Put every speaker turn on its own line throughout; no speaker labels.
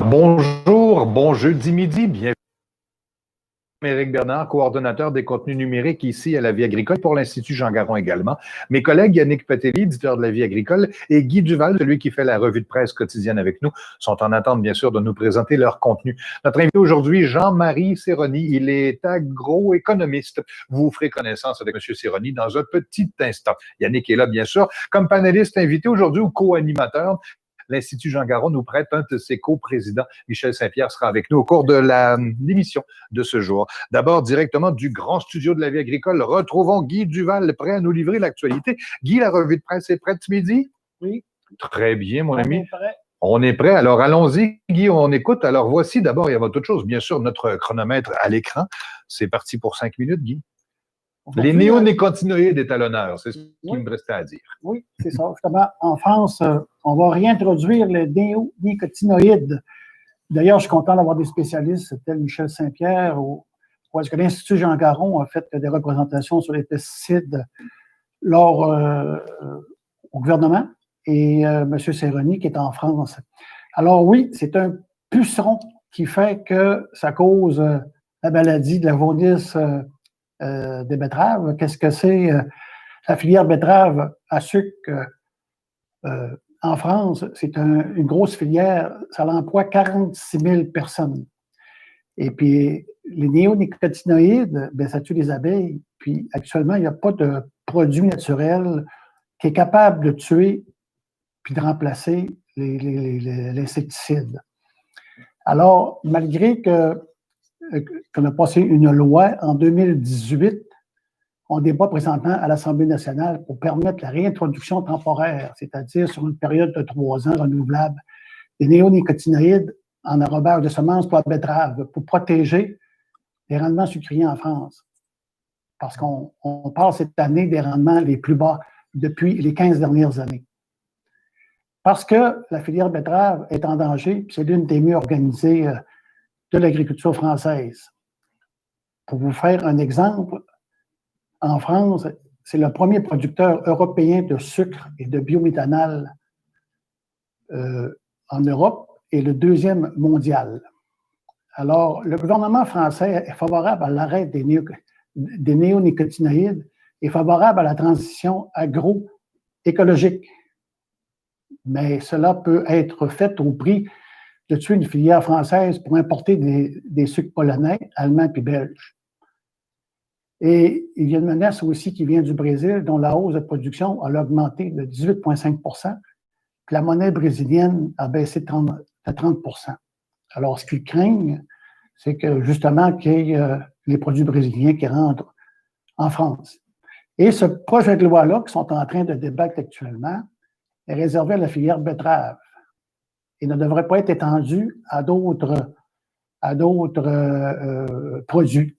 Bonjour, bon jeudi midi, bienvenue. Éric Bernard, coordonnateur des contenus numériques ici à La Vie agricole pour l'Institut Jean Garon également. Mes collègues Yannick Petelli, éditeur de La Vie agricole, et Guy Duval, celui qui fait la revue de presse quotidienne avec nous, sont en attente bien sûr de nous présenter leur contenu. Notre invité aujourd'hui, Jean-Marie Sérony, il est agroéconomiste. Vous ferez connaissance avec M. Sérony dans un petit instant. Yannick est là bien sûr, comme panéliste invité aujourd'hui ou co-animateur. L'Institut Jean Garon nous prête un de ses coprésidents. Michel Saint-Pierre sera avec nous au cours de l'émission de ce jour. D'abord, directement du grand studio de La Vie agricole, retrouvons Guy Duval, prêt à nous livrer l'actualité. Guy, la revue de presse est prête ce midi?
Oui.
Très bien, mon ami. On est prêt. Alors, allons-y, Guy, on écoute. Alors, voici d'abord, et avant toute chose, bien sûr, notre chronomètre à l'écran. C'est parti pour 5 minutes, Guy. Les néonicotinoïdes est à l'honneur, c'est ce qui me restait à dire.
Oui, c'est ça. Justement, en France, on va réintroduire les néonicotinoïdes. D'ailleurs, je suis content d'avoir des spécialistes tels Michel Saint-Pierre ou est-ce que l'Institut Jean Garon a fait des représentations sur les pesticides lors au gouvernement et M. Sérony qui est en France. Alors oui, c'est un puceron qui fait que ça cause la maladie de la jaunisse des betteraves. Qu'est-ce que c'est la filière betterave à sucre en France? C'est une grosse filière. Ça emploie 46 000 personnes. Et puis, les néonicotinoïdes, ben, ça tue les abeilles. Puis, actuellement, il n'y a pas de produit naturel qui est capable de tuer puis de remplacer l'insecticide. Alors, malgré qu'on a passé une loi en 2018. On débat présentement à l'Assemblée nationale pour permettre la réintroduction temporaire, c'est-à-dire sur une période de 3 ans renouvelable, des néonicotinoïdes en arrobage de semences pour la betterave pour protéger les rendements sucriers en France. Parce qu'on parle cette année des rendements les plus bas depuis les 15 dernières années. Parce que la filière betterave est en danger, c'est l'une des mieux organisées de l'agriculture française. Pour vous faire un exemple, en France, c'est le premier producteur européen de sucre et de biométhanol en Europe et le deuxième mondial. Alors, le gouvernement français est favorable à l'arrêt des néonicotinoïdes et favorable à la transition agroécologique. Mais cela peut être fait au prix de tuer une filière française pour importer des sucres polonais, allemands et belges. Et il y a une menace aussi qui vient du Brésil, dont la hausse de production a augmenté de 18,5 %, puis la monnaie brésilienne a baissé de 30 %. Alors, ce qu'ils craignent, c'est que justement qu'il y ait les produits brésiliens qui rentrent en France. Et ce projet de loi-là, qui sont en train de débattre actuellement, est réservé à la filière betterave et ne devrait pas être étendu à d'autres produits.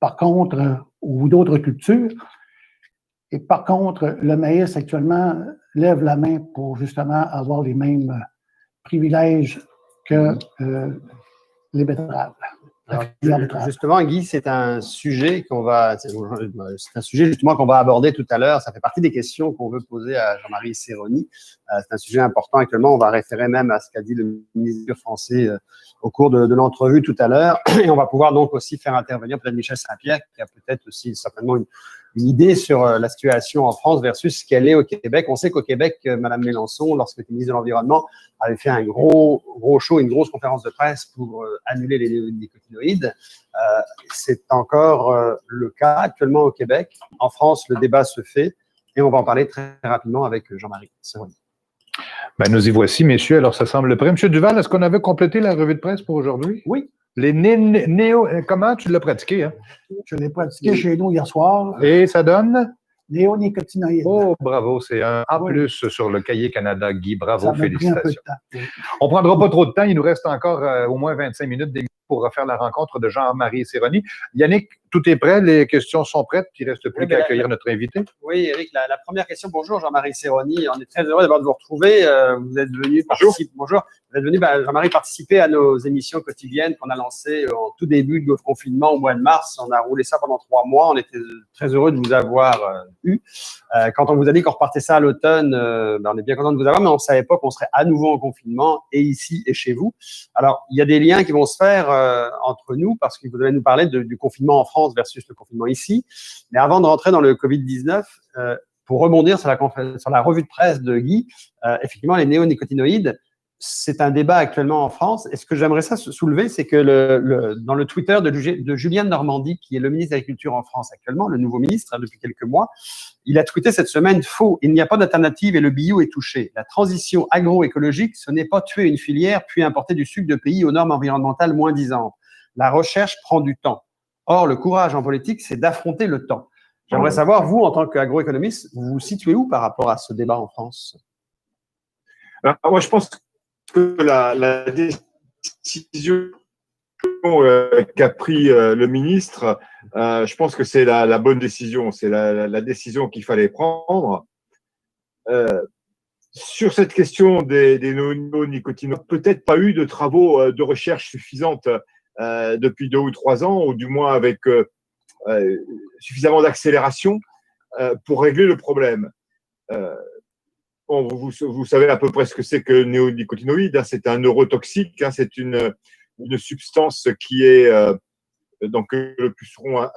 Par contre, ou d'autres cultures. Et par contre, le maïs actuellement lève la main pour justement avoir les mêmes privilèges que les betteraves.
Alors, justement, Guy, c'est un sujet qu'on va aborder tout à l'heure. Ça fait partie des questions qu'on veut poser à Jean-Marie Sérony. C'est un sujet important actuellement. On va référer même à ce qu'a dit le ministre français au cours de l'entrevue tout à l'heure. Et on va pouvoir donc aussi faire intervenir peut-être Michel Saint-Pierre, qui a peut-être aussi certainement une idée sur la situation en France versus ce qu'elle est au Québec. On sait qu'au Québec, Mme Mélenchon, lorsqu'elle était ministre de l'Environnement, avait fait un gros show, une grosse conférence de presse pour annuler les néonicotinoïdes. C'est encore le cas actuellement au Québec. En France, le débat se fait et on va en parler très rapidement avec Jean-Marie Sérony.
Ben, nous y voici, messieurs. Alors, ça semble prêt. Monsieur Duval, est-ce qu'on avait complété la revue de presse pour aujourd'hui?
Oui.
Les comment tu l'as pratiqué? Hein?
Je l'ai pratiqué chez nous hier soir.
Et ça donne?
Néonicotinoïdes.
Oh, bravo. C'est un A+ sur le cahier Canada, Guy. Bravo,
ça
félicitations.
Pris un peu de temps.
On ne prendra pas trop de temps. Il nous reste encore au moins 25 minutes pour refaire la rencontre de Jean-Marie Sérony. Yannick, tout est prêt, les questions sont prêtes, puis il ne reste plus qu'à accueillir notre invité.
Oui, Eric, la première question. Bonjour, Jean-Marie Serroni. On est très heureux d'abord de vous retrouver. Vous êtes venu participer. Bonjour. Vous êtes venu, Jean-Marie, participer à nos émissions quotidiennes qu'on a lancées en tout début de notre confinement au mois de mars. On a roulé ça pendant 3 mois. On était très heureux de vous avoir eu. Quand on vous a dit qu'on repartait ça à l'automne, on est bien content de vous avoir, mais on ne savait pas qu'on serait à nouveau en confinement, et ici et chez vous. Alors, il y a des liens qui vont se faire entre nous, parce que vous allez nous parler du confinement en France versus le confinement ici. Mais avant de rentrer dans le Covid-19, pour rebondir sur la revue de presse de Guy, effectivement, les néonicotinoïdes, c'est un débat actuellement en France. Et ce que j'aimerais soulever, c'est que dans le Twitter de Julien Normandie, qui est le ministre de l'Agriculture en France actuellement, le nouveau ministre depuis quelques mois, il a tweeté cette semaine: faux, il n'y a pas d'alternative et le bio est touché. La transition agroécologique, ce n'est pas tuer une filière puis importer du sucre de pays aux normes environnementales moins disantes. La recherche prend du temps. Or, le courage en politique, c'est d'affronter le temps. J'aimerais savoir, vous, en tant qu'agroéconomiste, vous vous situez où par rapport à ce débat en France?
Alors, moi, je pense que la décision qu'a pris le ministre, je pense que c'est la bonne décision. C'est la décision qu'il fallait prendre. Sur cette question des néonicotinoïdes, peut-être pas eu de travaux de recherche suffisantes depuis 2 ou 3 ans, ou du moins avec suffisamment d'accélération pour régler le problème. Bon, vous savez à peu près ce que c'est que néonicotinoïde. Hein, c'est un neurotoxique. Hein, c'est une substance qui est donc le puceron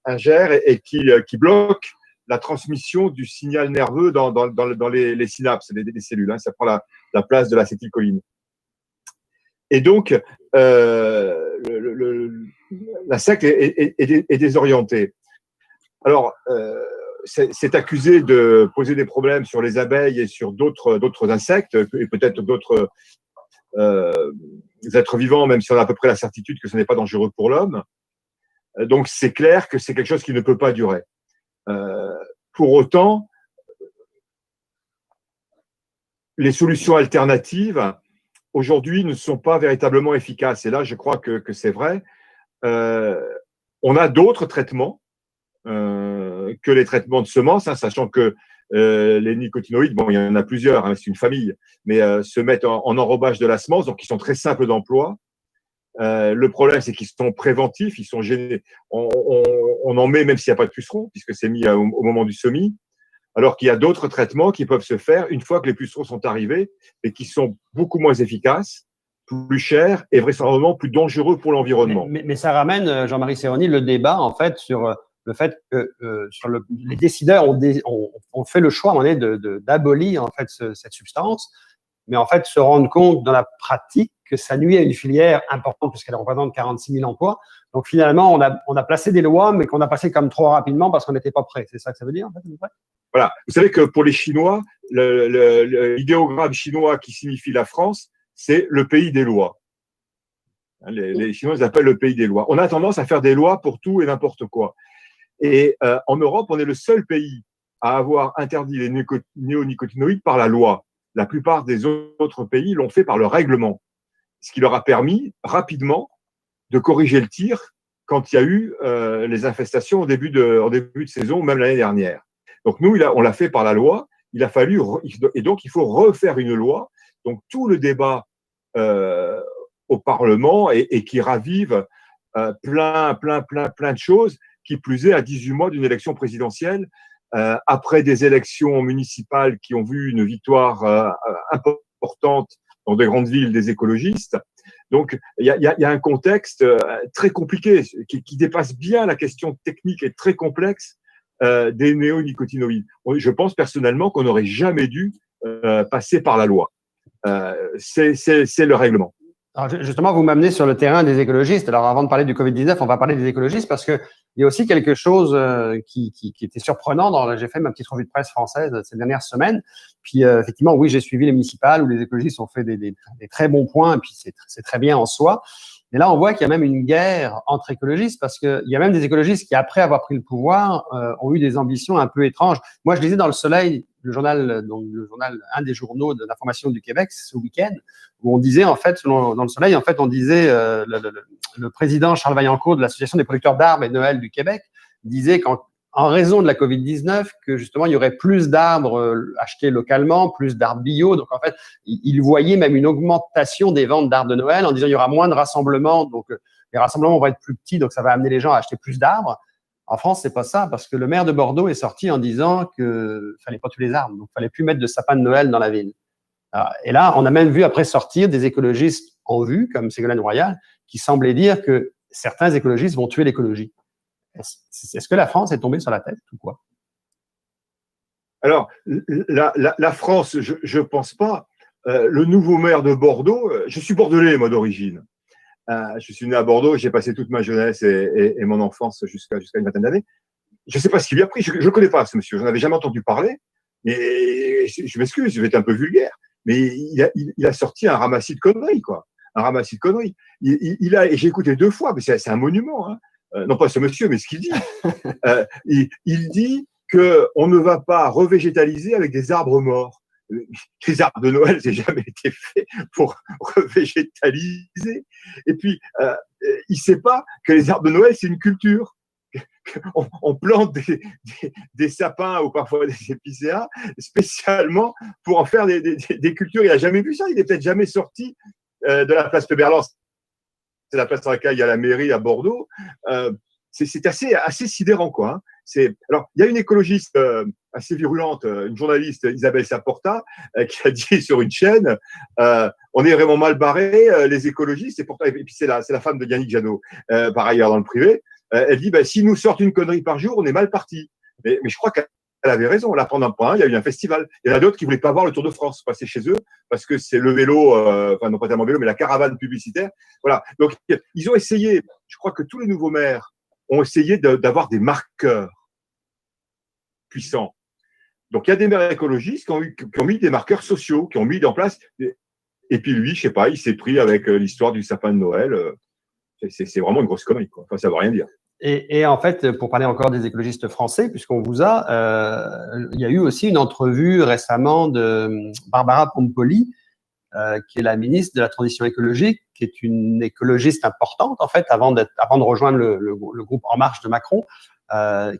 ingère et qui bloque la transmission du signal nerveux dans les synapses des cellules. Hein, ça prend la place de l'acétylcholine. Et donc, l'insecte est désorienté. Alors, c'est accusé de poser des problèmes sur les abeilles et sur d'autres insectes, et peut-être d'autres êtres vivants, même si on a à peu près la certitude que ce n'est pas dangereux pour l'homme. Donc, c'est clair que c'est quelque chose qui ne peut pas durer. Pour autant, les solutions alternatives, aujourd'hui, ne sont pas véritablement efficaces. Et là, je crois que c'est vrai. On a d'autres traitements que les traitements de semences, hein, sachant que les nicotinoïdes, bon, il y en a plusieurs, hein, c'est une famille, mais se mettent en enrobage de la semence, donc ils sont très simples d'emploi. Le problème, c'est qu'ils sont préventifs, ils sont gênés. On en met même s'il n'y a pas de pucerons, puisque c'est mis au moment du semis, alors qu'il y a d'autres traitements qui peuvent se faire une fois que les pucerons sont arrivés et qui sont beaucoup moins efficaces, plus chers et vraisemblablement plus dangereux pour l'environnement.
Mais ça ramène, Jean-Marie Serroni, le débat en fait sur le fait que les décideurs ont fait le choix à un moment donné d'abolir en fait cette substance, mais en fait se rendre compte dans la pratique que ça nuit à une filière importante puisqu'elle représente 46 000 emplois. Donc finalement, on a placé des lois, mais qu'on a passé comme trop rapidement parce qu'on n'était pas prêt. C'est ça que ça veut dire en fait?
Voilà. Vous savez que pour les Chinois, l'idéogramme chinois qui signifie la France, c'est le pays des lois. Les Chinois ils appellent le pays des lois. On a tendance à faire des lois pour tout et n'importe quoi. Et en Europe, on est le seul pays à avoir interdit les néonicotinoïdes par la loi. La plupart des autres pays l'ont fait par le règlement, ce qui leur a permis rapidement de corriger le tir quand il y a eu les infestations en début de saison, même l'année dernière. Donc nous, on l'a fait par la loi. Il a fallu et donc il faut refaire une loi. Donc tout le débat au Parlement et qui ravive plein de choses. Qui plus est, à 18 mois d'une élection présidentielle, après des élections municipales qui ont vu une victoire importante dans des grandes villes des écologistes. Donc, il y a un contexte très compliqué qui dépasse bien la question technique et très complexe des néonicotinoïdes. Je pense personnellement qu'on n'aurait jamais dû passer par la loi. C'est le règlement.
Alors justement, vous m'amenez sur le terrain des écologistes. Alors avant de parler du Covid-19, on va parler des écologistes parce que il y a aussi quelque chose qui était surprenant. J'ai fait ma petite revue de presse française ces dernières semaines. Puis effectivement, oui, j'ai suivi les municipales où les écologistes ont fait des très bons points. Et puis c'est très bien en soi. Et là, on voit qu'il y a même une guerre entre écologistes parce qu'il y a même des écologistes qui, après avoir pris le pouvoir, ont eu des ambitions un peu étranges. Moi, je lisais dans Le Soleil, le journal, un des journaux de l'information du Québec, ce week-end, où on disait, en fait, dans Le Soleil, en fait, on disait, le président Charles Vaillancourt de l'Association des producteurs d'arbres et Noël du Québec disait en raison de la Covid-19, que justement, il y aurait plus d'arbres achetés localement, plus d'arbres bio. Donc, en fait, il voyait même une augmentation des ventes d'arbres de Noël en disant il y aura moins de rassemblements, donc les rassemblements vont être plus petits, donc ça va amener les gens à acheter plus d'arbres. En France, c'est pas ça, parce que le maire de Bordeaux est sorti en disant que fallait pas tuer les arbres, donc fallait plus mettre de sapin de Noël dans la ville. Et là, on a même vu après sortir des écologistes en vue, comme Ségolène Royal, qui semblaient dire que certains écologistes vont tuer l'écologie. Est-ce que la France est tombée sur la tête ou quoi?
Alors, la France, je pense pas. Le nouveau maire de Bordeaux, je suis bordelais, moi, d'origine. Je suis né à Bordeaux, j'ai passé toute ma jeunesse et mon enfance jusqu'à une vingtaine d'années. Je ne sais pas ce qu'il lui a pris, je ne connais pas ce monsieur, je n'en avais jamais entendu parler. Et je m'excuse, je vais être un peu vulgaire, mais il a sorti un ramassis de conneries, quoi. Un ramassis de conneries. Et j'ai écouté 2 fois, mais c'est un monument, hein. Non pas ce monsieur, mais ce qu'il dit. Il dit qu'on ne va pas revégétaliser avec des arbres morts. Les arbres de Noël, c'est jamais été fait pour revégétaliser. Et puis, il sait pas que les arbres de Noël, c'est une culture. On plante des sapins ou parfois des épicéas spécialement pour en faire des cultures. Il n'a jamais vu ça. Il n'est peut-être jamais sorti de la place Péberlan. C'est la place sur laquelle il y a la mairie à Bordeaux. C'est assez sidérant, quoi. Hein. Alors, il y a une écologiste assez virulente, une journaliste, Isabelle Saporta, qui a dit sur une chaîne, on est vraiment mal barrés, les écologistes, et puis c'est la femme de Yannick Jadot, par ailleurs dans le privé. Elle dit, si nous sortent une connerie par jour, on est mal parti. Mais je crois qu'elle avait raison. Là, pendant un point, il y a eu un festival. Il y en a d'autres qui voulaient pas voir le Tour de France passer chez eux parce que c'est le vélo, enfin non pas tellement vélo, mais la caravane publicitaire. Voilà. Donc ils ont essayé. Je crois que tous les nouveaux maires ont essayé d'avoir des marqueurs puissants. Donc il y a des maires écologistes qui ont mis des marqueurs sociaux, qui ont mis en place. Et puis lui, je sais pas, il s'est pris avec l'histoire du sapin de Noël. C'est vraiment une grosse connerie, quoi. Enfin, ça veut rien dire.
Et en fait, pour parler encore des écologistes français, puisqu'on vous a, il y a eu aussi une entrevue récemment de Barbara Pompili, qui est la ministre de la Transition écologique, qui est une écologiste importante, en fait, avant de rejoindre le groupe En Marche de Macron,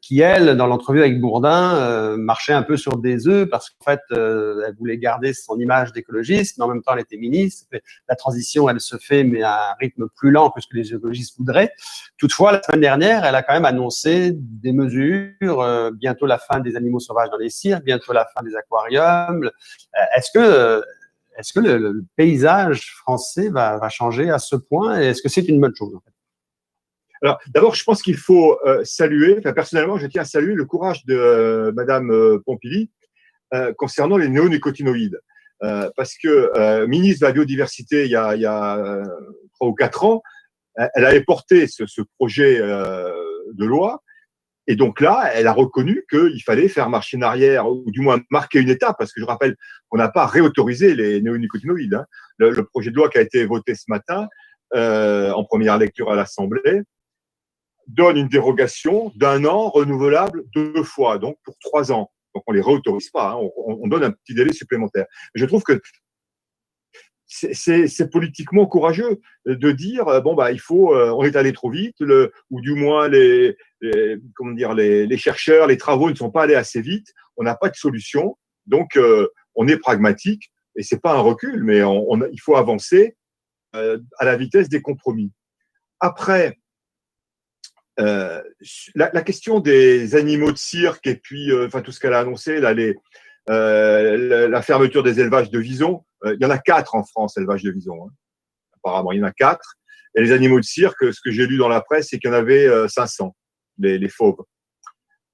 qui, elle, dans l'entrevue avec Bourdin, marchait un peu sur des œufs parce qu'en fait, elle voulait garder son image d'écologiste, mais en même temps, elle était ministre. La transition, elle se fait, mais à un rythme plus lent que ce que les écologistes voudraient. Toutefois, la semaine dernière, elle a quand même annoncé des mesures, bientôt la fin des animaux sauvages dans les cirques, bientôt la fin des aquariums. Est-ce que le paysage français va changer à ce point? Et est-ce que c'est une bonne chose, en fait?
Alors, d'abord, je pense qu'il faut saluer, personnellement, je tiens à saluer le courage de Madame Pompili concernant les néonicotinoïdes. Parce que ministre de la Biodiversité il y a 3 ou 4 ans, elle avait porté ce projet de loi. Et donc là, elle a reconnu qu'il fallait faire marche en arrière, ou du moins marquer une étape, parce que je rappelle qu'on n'a pas réautorisé les néonicotinoïdes. Hein. Le projet de loi qui a été voté ce matin, en première lecture à l'Assemblée, donne une dérogation d'1 an renouvelable 2 fois, donc pour 3 ans. Donc on les réautorise pas, hein, on donne un petit délai supplémentaire. Je trouve que c'est politiquement courageux de dire il faut, on est allé trop vite, ou du moins les chercheurs, les travaux ne sont pas allés assez vite, on n'a pas de solution, donc on est pragmatique et c'est pas un recul, mais il faut avancer à la vitesse des compromis. Après, la question des animaux de cirque et puis tout ce qu'elle a annoncé là, la fermeture des élevages de visons, il y en a 4 en France, élevages de visons, hein. Apparemment il y en a 4, et les animaux de cirque, ce que j'ai lu dans la presse, c'est qu'il y en avait 500, les fauves.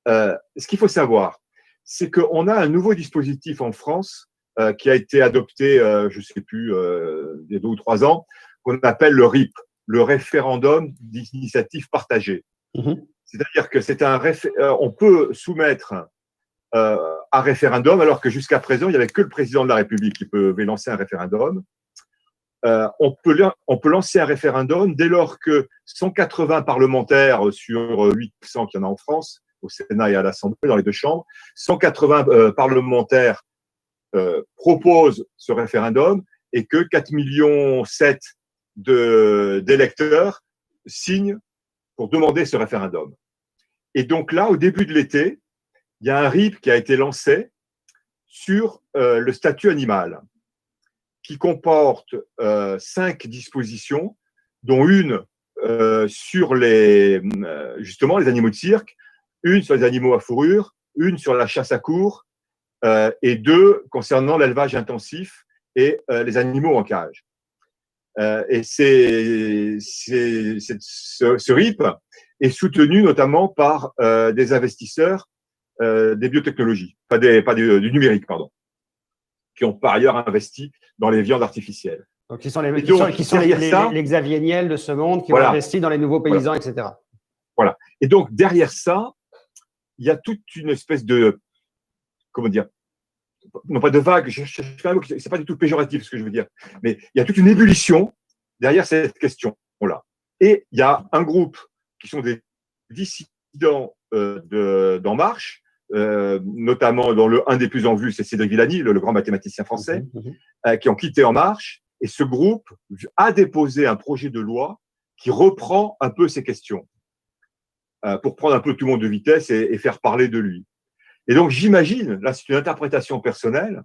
Ce qu'il faut savoir, c'est qu'on a un nouveau dispositif en France qui a été adopté, je sais plus, il y a 2 ou 3 ans, qu'on appelle le RIP, le référendum d'initiative partagée. Mmh. C'est-à-dire que on peut soumettre à référendum, alors que jusqu'à présent, il n'y avait que le président de la République qui pouvait lancer un référendum. on peut lancer un référendum dès lors que 180 parlementaires sur 800 qu'il y en a en France, au Sénat et à l'Assemblée, dans les deux chambres, 180 parlementaires proposent ce référendum et que 4,7 millions d'électeurs signent pour demander ce référendum. Et donc là, au début de l'été, il y a un RIP qui a été lancé sur le statut animal, qui comporte 5 dispositions, dont une sur justement les animaux de cirque, une sur les animaux à fourrure, une sur la chasse à courre, et 2 concernant l'élevage intensif et les animaux en cage. Et ce RIP est soutenu notamment par des investisseurs des biotechnologies, du numérique, pardon, qui ont par ailleurs investi dans les viandes artificielles.
Donc, qui sont les Xavier Niel de ce monde, qui ont investi dans les nouveaux paysans, etc.
Voilà. Et donc, derrière ça, il y a toute une espèce de, comment dire, non pas de vague, c'est pas du tout péjoratif ce que je veux dire, mais il y a toute une ébullition derrière cette question-là. Et il y a un groupe qui sont des dissidents d'En Marche, notamment dans un des plus en vue, c'est Cédric Villani, le grand mathématicien français, qui ont quitté En Marche. Et ce groupe a déposé un projet de loi qui reprend un peu ces questions, pour prendre un peu tout le monde de vitesse et faire parler de lui. Et donc, j'imagine, là, c'est une interprétation personnelle,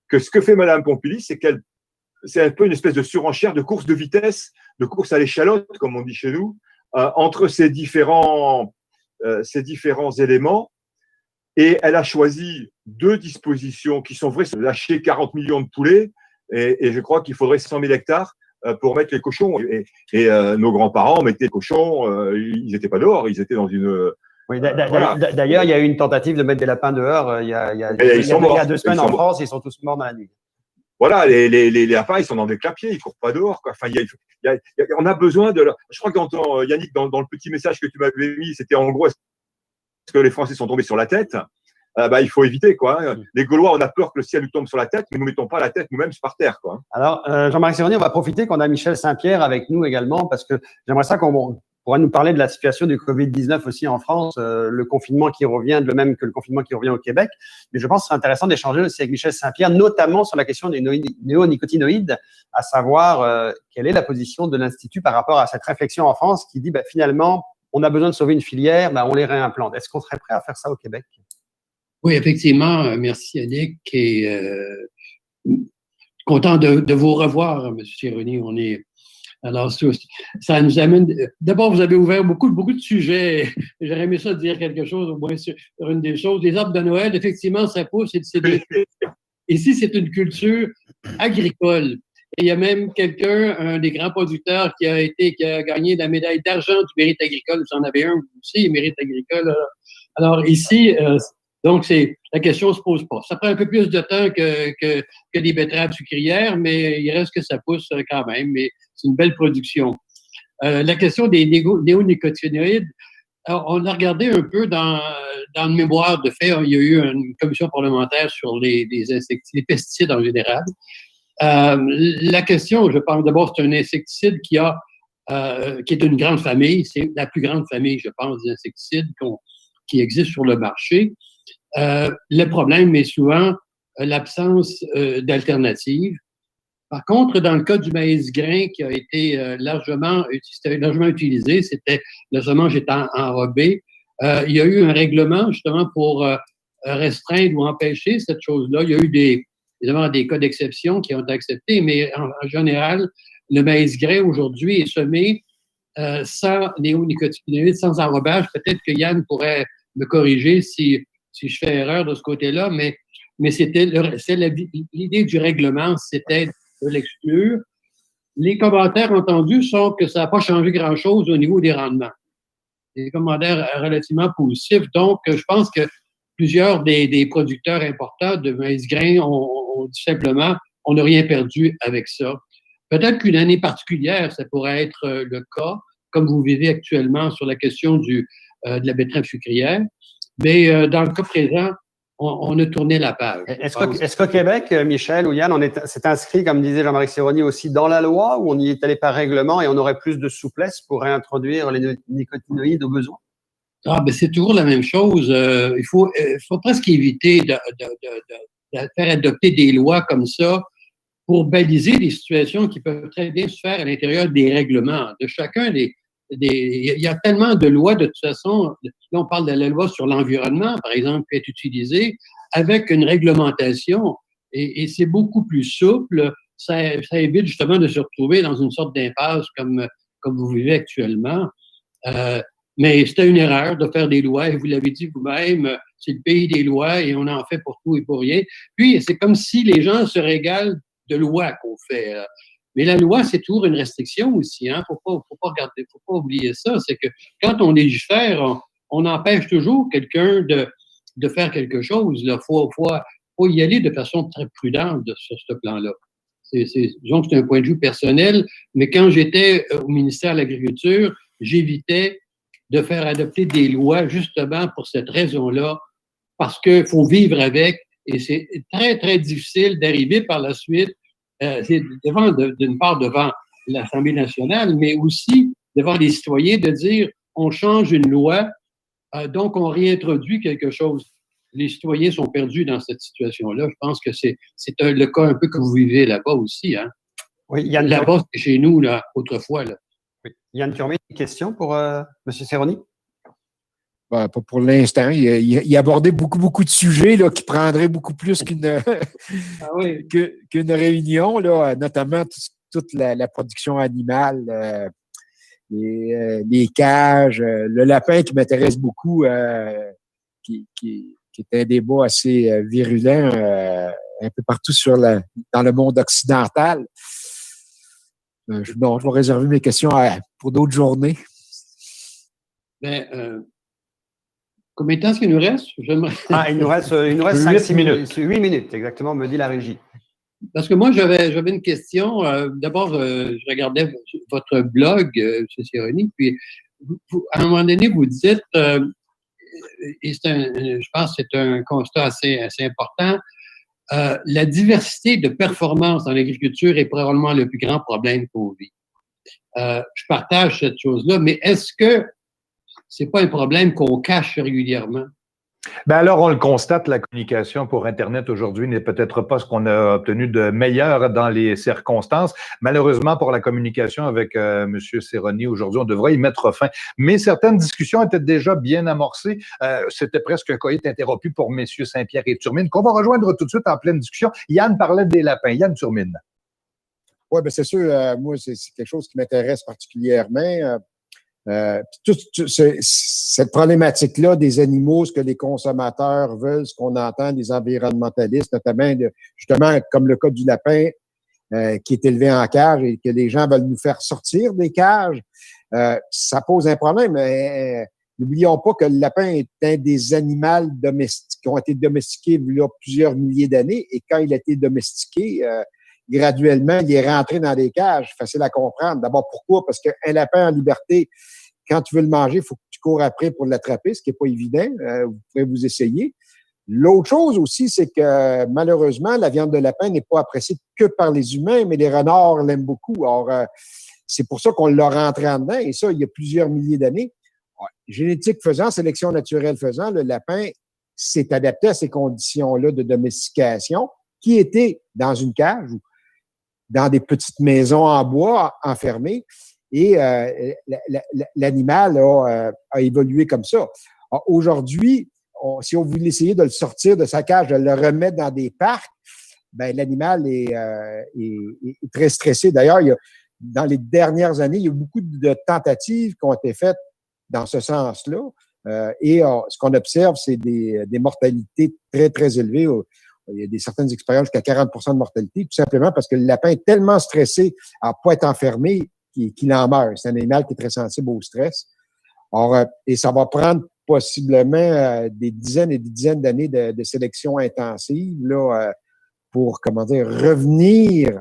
que ce que fait Madame Pompili, c'est un peu une espèce de surenchère, de course de vitesse, de course à l'échalote, comme on dit chez nous, entre ces différents éléments. Et elle a choisi 2 dispositions qui sont vraies, c'est lâcher 40 millions de poulets, et je crois qu'il faudrait 100 000 hectares pour mettre les cochons. Et nos grands-parents mettaient les cochons, ils n'étaient pas dehors, ils étaient dans une…
Oui, d'ailleurs, il y a eu une tentative de mettre des lapins dehors il y a 2 semaines en France, ils sont tous morts dans la nuit.
Voilà, les lapins, ils sont dans des clapiers, ils courent pas dehors, quoi. Enfin, on a besoin de… Je crois que Yannick, dans le petit message que tu m'avais mis, c'était en gros, est-ce que les Français sont tombés sur la tête? Il faut éviter, quoi. Les Gaulois, on a peur que le ciel nous tombe sur la tête, mais nous ne mettons pas la tête nous-mêmes par terre, quoi.
Alors, Jean-Marc Séronier, on va profiter qu'on a Michel Saint-Pierre avec nous également, parce que j'aimerais ça qu'on pourrait nous parler de la situation du Covid-19 aussi en France, le confinement qui revient, de même que le confinement qui revient au Québec. Mais je pense que c'est intéressant d'échanger aussi avec Michel Saint-Pierre, notamment sur la question des néonicotinoïdes, à savoir quelle est la position de l'Institut par rapport à cette réflexion en France qui dit finalement, on a besoin de sauver une filière, on les réimplante. Est-ce qu'on serait prêt à faire ça au Québec?
Oui, effectivement. Merci, Yannick. Et content de vous revoir, M. Séronier. Alors, ça nous amène… D'abord, vous avez ouvert beaucoup de sujets. J'aurais aimé ça dire quelque chose, au moins sur une des choses. Les arbres de Noël, effectivement, ça pousse. Ici, c'est une culture agricole. Et il y a même un des grands producteurs qui a gagné la médaille d'argent du mérite agricole. Vous en avez un aussi, mérite agricole. Alors, ici… donc, la question ne se pose pas. Ça prend un peu plus de temps que des betteraves sucrières, mais il reste que ça pousse quand même. Mais c'est une belle production. La question des néonicotinoïdes, on a regardé un peu dans le mémoire de fait. Il y a eu une commission parlementaire sur les pesticides en général. La question, je pense d'abord, c'est un insecticide qui est une grande famille. C'est la plus grande famille, je pense, des insecticides qui existent sur le marché. Le problème est souvent l'absence d'alternatives. Par contre, dans le cas du maïs grain qui a été largement utilisé, c'était le semence étant enrobé, il y a eu un règlement justement pour restreindre ou empêcher cette chose-là. Il y a eu évidemment des cas d'exception qui ont été acceptés, mais en général, le maïs grain aujourd'hui est semé sans néonicotinoïdes, sans enrobage. Peut-être que Yann pourrait me corriger si je fais erreur de ce côté-là, mais l'idée du règlement, c'était de l'exclure. Les commentaires entendus sont que ça n'a pas changé grand-chose au niveau des rendements. Des commentaires relativement positifs. Donc, je pense que plusieurs des producteurs importants de maïs grain ont dit simplement, on n'a rien perdu avec ça. Peut-être qu'une année particulière, ça pourrait être le cas, comme vous vivez actuellement sur la question de la betterave sucrière. Mais dans le cas présent, on a tourné la page.
Est-ce qu'au Québec, Michel ou Yann, c'est inscrit, comme disait Jean-Marie Séroni, aussi dans la loi, ou on y est allé par règlement et on aurait plus de souplesse pour réintroduire les nicotinoïdes au besoin?
Ah, ben c'est toujours la même chose. Il faut presque éviter de faire adopter des lois comme ça pour baliser des situations qui peuvent très bien se faire à l'intérieur des règlements de chacun il y a tellement de lois, de toute façon. Là, on parle de la loi sur l'environnement, par exemple, qui est utilisée avec une réglementation et c'est beaucoup plus souple. Ça évite justement de se retrouver dans une sorte d'impasse comme vous vivez actuellement. Mais c'était une erreur de faire des lois, et vous l'avez dit vous-même, c'est le pays des lois et on en fait pour tout et pour rien. Puis, c'est comme si les gens se régalent de lois qu'on fait. Mais la loi, c'est toujours une restriction aussi. Hein? Faut pas oublier ça. C'est que quand on légifère, on empêche toujours quelqu'un de faire quelque chose. Il faut y aller de façon très prudente sur ce plan-là. Disons que c'est un point de vue personnel, mais quand j'étais au ministère de l'Agriculture, j'évitais de faire adopter des lois justement pour cette raison-là, parce qu'il faut vivre avec, et c'est très, très difficile d'arriver par la suite, d'une part devant l'Assemblée nationale, mais aussi devant les citoyens, de dire on change une loi, donc on réintroduit quelque chose. Les citoyens sont perdus dans cette situation-là. Je pense que c'est le cas un peu que vous vivez là-bas aussi. Hein?
Oui, Yann.
Là-bas, c'est chez nous, là, autrefois. Là.
Oui. Yann Turmé, une question pour M. Séroni?
Ben, pas pour l'instant. Il abordait beaucoup de sujets là, qui prendraient beaucoup plus qu'une qu'une réunion, là, notamment toute la production animale, les cages, le lapin qui m'intéresse beaucoup, qui est un débat assez virulent un peu partout dans le monde occidental. Je vais réserver mes questions pour d'autres journées.
Combien de temps est-ce qu'il nous reste?
Il nous reste 5 minutes. 8 minutes, exactement, me dit la régie.
Parce que moi, j'avais une question. D'abord, je regardais votre blog, M. Séroni, puis à un moment donné, vous dites, et je pense que c'est un constat assez important, la diversité de performance dans l'agriculture est probablement le plus grand problème qu'on vit. Je partage cette chose-là, mais est-ce que c'est pas un problème qu'on cache régulièrement?
Ben alors, on le constate, la communication pour Internet aujourd'hui n'est peut-être pas ce qu'on a obtenu de meilleur dans les circonstances. Malheureusement, pour la communication avec M. Séroni aujourd'hui, on devrait y mettre fin. Mais certaines discussions étaient déjà bien amorcées. C'était presque un coït interrompu pour M. Saint-Pierre et Turmine, qu'on va rejoindre tout de suite en pleine discussion. Yann parlait des lapins. Yann Turmine.
Oui, bien c'est sûr. Moi, c'est quelque chose qui m'intéresse particulièrement. Cette problématique-là des animaux, ce que les consommateurs veulent, ce qu'on entend des environnementalistes, notamment justement comme le cas du lapin qui est élevé en cage et que les gens veulent nous faire sortir des cages, ça pose un problème. N'oublions pas que le lapin est un des animaux domestiques qui ont été domestiqués il y a plusieurs milliers d'années et quand il a été domestiqué, graduellement, il est rentré dans des cages. Facile à comprendre. D'abord, pourquoi? Parce qu'un lapin en liberté, quand tu veux le manger, il faut que tu cours après pour l'attraper, ce qui n'est pas évident. Vous pouvez vous essayer. L'autre chose aussi, c'est que malheureusement, la viande de lapin n'est pas appréciée que par les humains, mais les renards l'aiment beaucoup. Alors, c'est pour ça qu'on l'a rentré en dedans, et ça, il y a plusieurs milliers d'années. Génétique faisant, sélection naturelle faisant, le lapin s'est adapté à ces conditions-là de domestication qui étaient dans une cage ou dans des petites maisons en bois enfermées. Et l'animal a évolué comme ça. Aujourd'hui, si on voulait essayer de le sortir de sa cage, de le remettre dans des parcs, ben l'animal est très stressé. D'ailleurs, dans les dernières années, il y a eu beaucoup de tentatives qui ont été faites dans ce sens-là. Et ce qu'on observe, c'est des mortalités très, très élevées. Il y a certaines expériences jusqu'à 40% de mortalité, tout simplement parce que le lapin est tellement stressé à ne pas être enfermé qu'il en meurt. C'est un animal qui est très sensible au stress. Or, et ça va prendre possiblement des dizaines et des dizaines d'années de sélection intensive là, pour, revenir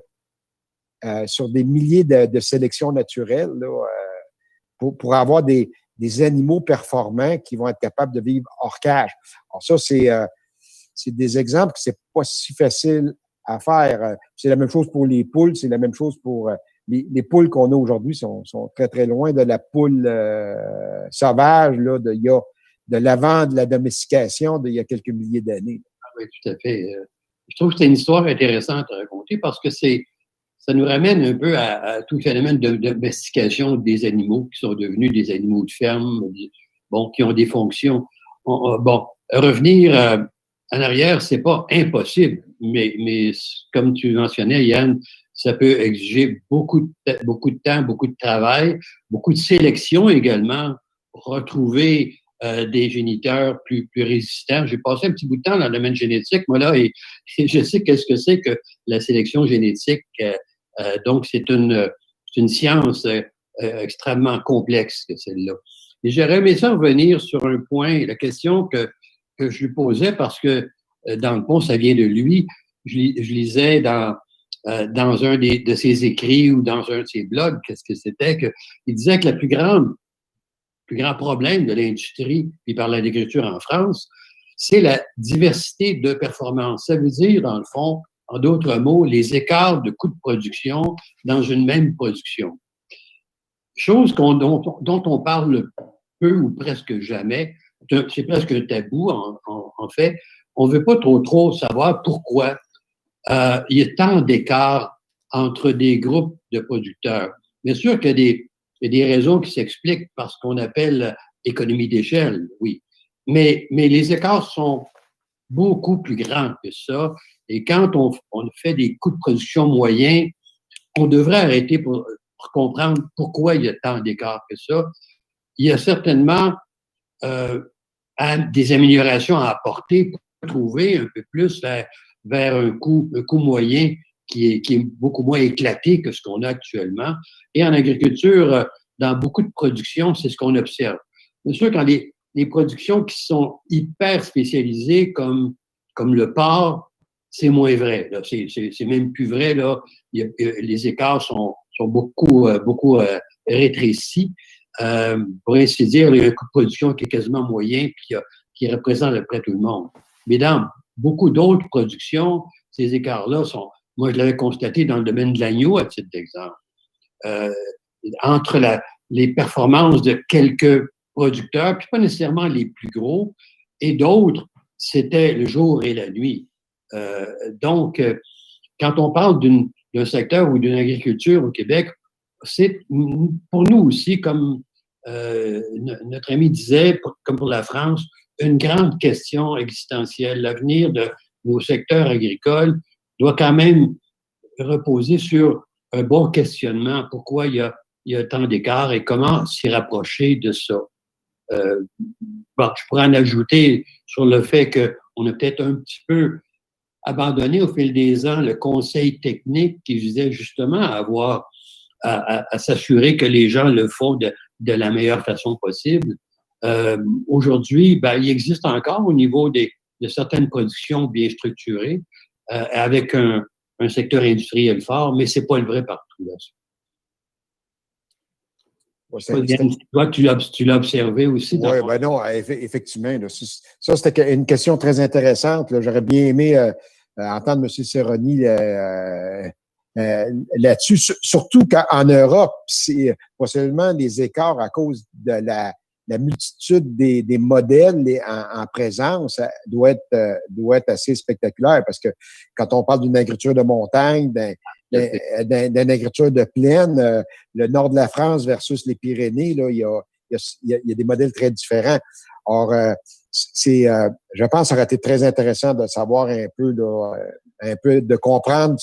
sur des milliers de sélections naturelles là, pour avoir des animaux performants qui vont être capables de vivre hors cage. Alors ça, c'est des exemples que c'est pas si facile à faire. C'est la même chose pour les poules, c'est la même chose pour les poules qu'on a aujourd'hui sont très, très loin de la poule sauvage, là, de l'avant de la domestication d'il y a quelques milliers d'années.
Ah oui, tout à fait. Je trouve que c'est une histoire intéressante à raconter parce que ça nous ramène un peu à tout le phénomène de domestication des animaux qui sont devenus des animaux de ferme, bon, qui ont des fonctions. Bon, revenir en arrière, c'est pas impossible, mais comme tu mentionnais, Yann, ça peut exiger beaucoup de temps, beaucoup de travail, beaucoup de sélection également, pour retrouver des géniteurs plus résistants. J'ai passé un petit bout de temps dans le domaine génétique, moi là, et je sais qu'est-ce que c'est que la sélection génétique. Donc, c'est une science extrêmement complexe que celle-là. Et j'aurais aimé ça revenir sur un point, la question que je lui posais, parce que dans le fond, ça vient de lui. Je lisais dans un de ses écrits ou dans un de ses blogs, qu'est-ce que c'était, il disait que le plus grand problème de l'industrie, puis par l'agriculture en France, c'est la diversité de performances. Ça veut dire, dans le fond, en d'autres mots, les écarts de coûts de production dans une même production. Chose dont on parle peu ou presque jamais, c'est presque un tabou en fait. On ne veut pas trop savoir pourquoi il y a tant d'écarts entre des groupes de producteurs. Bien sûr qu'il y a des raisons qui s'expliquent par ce qu'on appelle économie d'échelle, oui. Mais les écarts sont beaucoup plus grands que ça. Et quand on fait des coûts de production moyens, on devrait arrêter pour comprendre pourquoi il y a tant d'écarts que ça. Il y a certainement des améliorations à apporter pour trouver un peu plus vers un coût moyen qui est beaucoup moins éclaté que ce qu'on a actuellement. Et en agriculture, dans beaucoup de productions, c'est ce qu'on observe. Bien sûr, quand les productions qui sont hyper spécialisées, comme le porc, c'est moins vrai. Là. C'est même plus vrai. Là. Les écarts sont beaucoup rétrécis. Pour ainsi dire, il y a un coût de production qui est quasiment moyen puis qui représente à peu près tout le monde. Mais dans beaucoup d'autres productions, ces écarts-là sont, moi je l'avais constaté dans le domaine de l'agneau à titre d'exemple, entre les performances de quelques producteurs, puis pas nécessairement les plus gros, et d'autres, c'était le jour et la nuit. Donc, quand on parle d'un secteur ou d'une agriculture au Québec, c'est pour nous aussi, comme notre ami disait, comme pour la France, une grande question existentielle. L'avenir de nos secteurs agricoles doit quand même reposer sur un bon questionnement. Pourquoi il y a tant d'écarts et comment s'y rapprocher de ça? Bon, je pourrais en ajouter sur le fait qu'on a peut-être un petit peu abandonné au fil des ans le conseil technique qui visait justement à s'assurer que les gens le font de la meilleure façon possible. Aujourd'hui, il existe encore au niveau de certaines productions bien structurées, avec un secteur industriel fort, mais c'est pas le vrai partout. Là. Toi, tu l'as observé aussi.
Oui, ben non, effectivement. Là, ça, c'était une question très intéressante. Là. J'aurais bien aimé entendre M. Cerroni là-dessus. Surtout qu'en Europe, c'est pas seulement les écarts à cause de la multitude des modèles en présence doit être assez spectaculaire parce que quand on parle d'une agriculture de montagne, d'une agriculture de plaine, le nord de la France versus les Pyrénées, là, il y a des modèles très différents. Or, je pense que ça aurait été très intéressant de savoir un peu de comprendre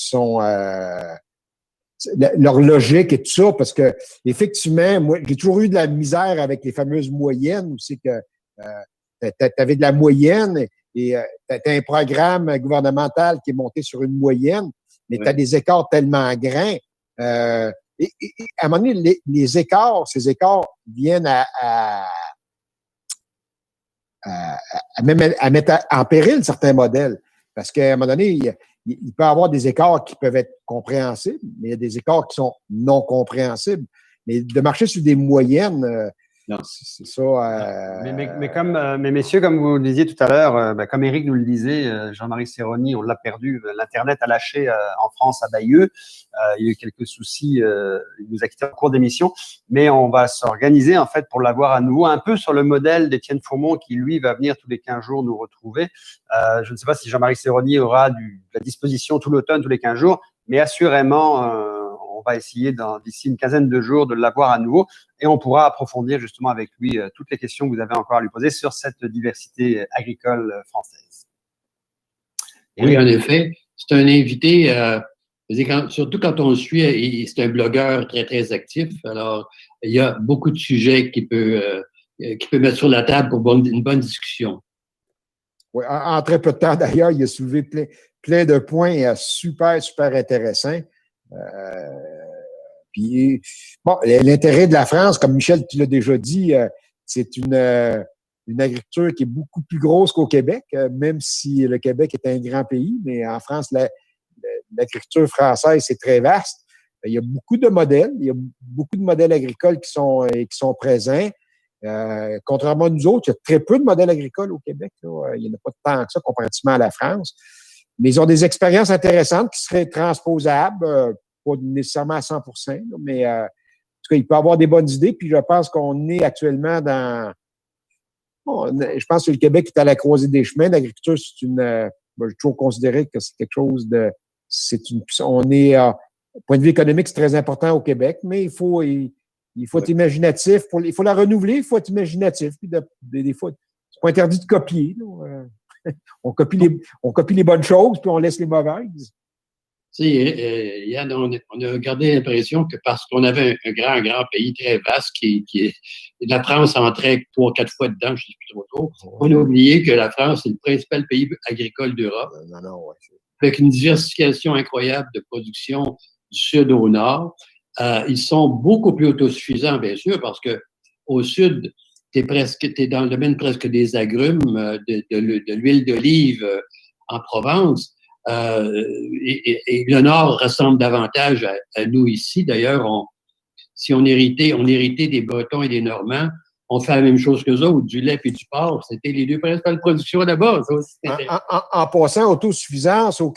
leur logique et tout ça, parce que effectivement, moi, j'ai toujours eu de la misère avec les fameuses moyennes, où c'est que tu avais de la moyenne et tu as un programme gouvernemental qui est monté sur une moyenne, mais tu as des écarts tellement grands. Et à un moment donné, ces écarts viennent à mettre en péril certains modèles. Parce qu'à un moment donné, il peut y avoir des écarts qui peuvent être compréhensibles, mais il y a des écarts qui sont non compréhensibles. Mais de marcher sur des moyennes,
Non.
C'est ça.
Mais messieurs, comme vous le disiez tout à l'heure, comme Éric nous le disait, Jean-Marie Serroni, on l'a perdu. L'Internet a lâché en France à Bayeux. Il y a eu quelques soucis. Il nous a quittés en cours d'émission. Mais on va s'organiser, en fait, pour l'avoir à nouveau, un peu sur le modèle d'Étienne Fourmont, qui, lui, va venir tous les 15 jours nous retrouver. Je ne sais pas si Jean-Marie Serroni aura de la disposition tout l'automne, tous les 15 jours, mais assurément, on va essayer d'ici une quinzaine de jours de l'avoir à nouveau et on pourra approfondir justement avec lui toutes les questions que vous avez encore à lui poser sur cette diversité agricole française.
Oui, en effet, c'est un invité, surtout quand on le suit, c'est un blogueur très, très actif. Alors, il y a beaucoup de sujets qu'il peut mettre sur la table pour une bonne discussion.
Oui, en très peu de temps, d'ailleurs, il a soulevé plein de points super, super intéressants. Puis, bon, l'intérêt de la France, comme Michel, tu l'as déjà dit, c'est une agriculture qui est beaucoup plus grosse qu'au Québec, même si le Québec est un grand pays, mais en France, l'agriculture française, c'est très vaste. Il y a beaucoup de modèles, il y a beaucoup de modèles agricoles qui sont présents. Contrairement à nous autres, il y a très peu de modèles agricoles au Québec. Là. Il n'y en a pas tant que ça comparativement à la France. Mais ils ont des expériences intéressantes qui seraient transposables, pas nécessairement à 100%, mais en tout cas, il peut avoir des bonnes idées. Puis je pense qu'on est actuellement je pense que le Québec est à la croisée des chemins. L'agriculture, j'ai toujours considéré que c'est quelque chose on est, au point de vue économique, c'est très important au Québec, mais il faut être imaginatif. Il faut la renouveler, il faut être imaginatif. Puis des fois, c'est pas interdit de copier. On copie les bonnes choses, puis on laisse les mauvaises.
Tu sais, Yann, on a gardé l'impression que parce qu'on avait un grand pays très vaste la France entrait 3 ou 4 fois dedans, je ne sais plus trop. On a oublié que la France est le principal pays agricole d'Europe.
Ouais.
Avec une diversification incroyable de production du sud au nord. Ils sont beaucoup plus autosuffisants, bien sûr, parce que au sud, t'es dans le domaine presque des agrumes, de l'huile d'olive en Provence. Et le Nord ressemble davantage à nous ici. D'ailleurs, si on héritait des Bretons et des Normands, on fait la même chose qu'eux autres, du lait et du porc. C'était les deux principales productions là-bas.
En passant, autosuffisance au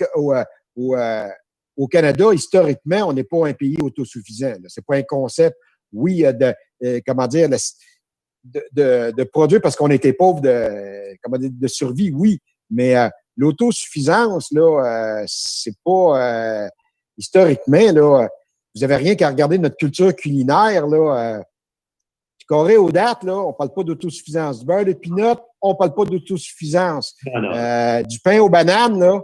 Canada, historiquement, on n'est pas un pays autosuffisant. C'est pas un concept, oui, de produire parce qu'on était pauvre de survie, oui, mais l'autosuffisance, là, c'est pas historiquement, là, vous avez rien qu'à regarder notre culture culinaire, là. Du carré aux dates, là, on parle pas d'autosuffisance. Du beurre de pinot, on parle pas d'autosuffisance. Du pain aux bananes, là,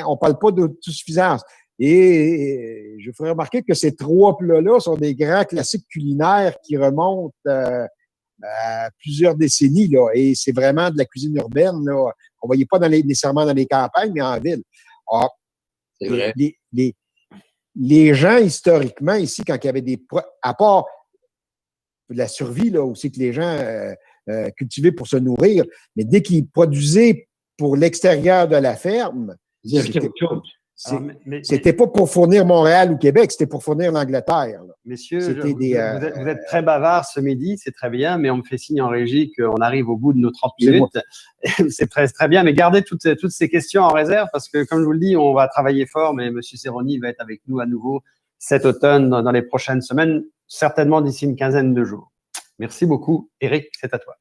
on parle pas d'autosuffisance. Et je ferai remarquer que ces 3 plats-là sont des grands classiques culinaires qui remontent à plusieurs décennies, là. Et c'est vraiment de la cuisine urbaine, là. On ne voyait pas nécessairement dans les campagnes, mais en ville. Alors,
c'est vrai.
Les gens, historiquement, ici, quand il y avait à part de la survie, là, aussi que les gens cultivaient pour se nourrir, mais dès qu'ils produisaient pour l'extérieur de la ferme, c'était pas pour fournir Montréal ou Québec, c'était pour fournir l'Angleterre. Là.
Messieurs, vous êtes très bavards ce midi, c'est très bien, mais on me fait signe en régie qu'on arrive au bout de nos 30 minutes. C'est très, très bien, mais gardez toutes ces questions en réserve parce que, comme je vous le dis, on va travailler fort, mais M. Serroni va être avec nous à nouveau cet automne, dans les prochaines semaines, certainement d'ici une quinzaine de jours. Merci beaucoup. Éric, c'est à toi.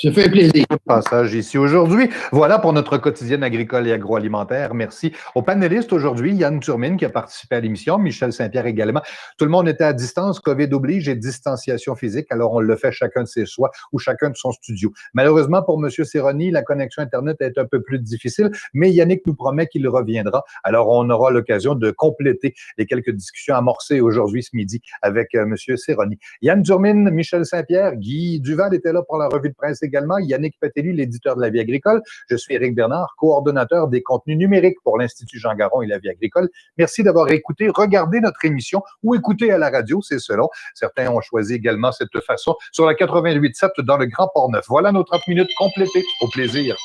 Ça fait plaisir.
Passage ici aujourd'hui. Voilà pour notre quotidienne agricole et agroalimentaire. Merci aux panélistes aujourd'hui. Yann Turmine qui a participé à l'émission, Michel Saint-Pierre également. Tout le monde était à distance. COVID oblige et distanciation physique. Alors, on le fait chacun de ses choix ou chacun de son studio. Malheureusement, pour M. Serroni, la connexion Internet est un peu plus difficile, mais Yannick nous promet qu'il reviendra. Alors, on aura l'occasion de compléter les quelques discussions amorcées aujourd'hui ce midi avec M. Serroni. Yann Turmine, Michel Saint-Pierre, Guy Duval était là pour la revue de presse également. Yannick Petelli, l'éditeur de La Vie agricole. Je suis Éric Bernard, coordonnateur des contenus numériques pour l'Institut Jean Garon et La Vie agricole. Merci d'avoir écouté, regardé notre émission ou écouté à la radio, c'est selon. Certains ont choisi également cette façon sur la 88.7 dans le Grand Port-Neuf. Voilà nos 30 minutes complétées. Au plaisir.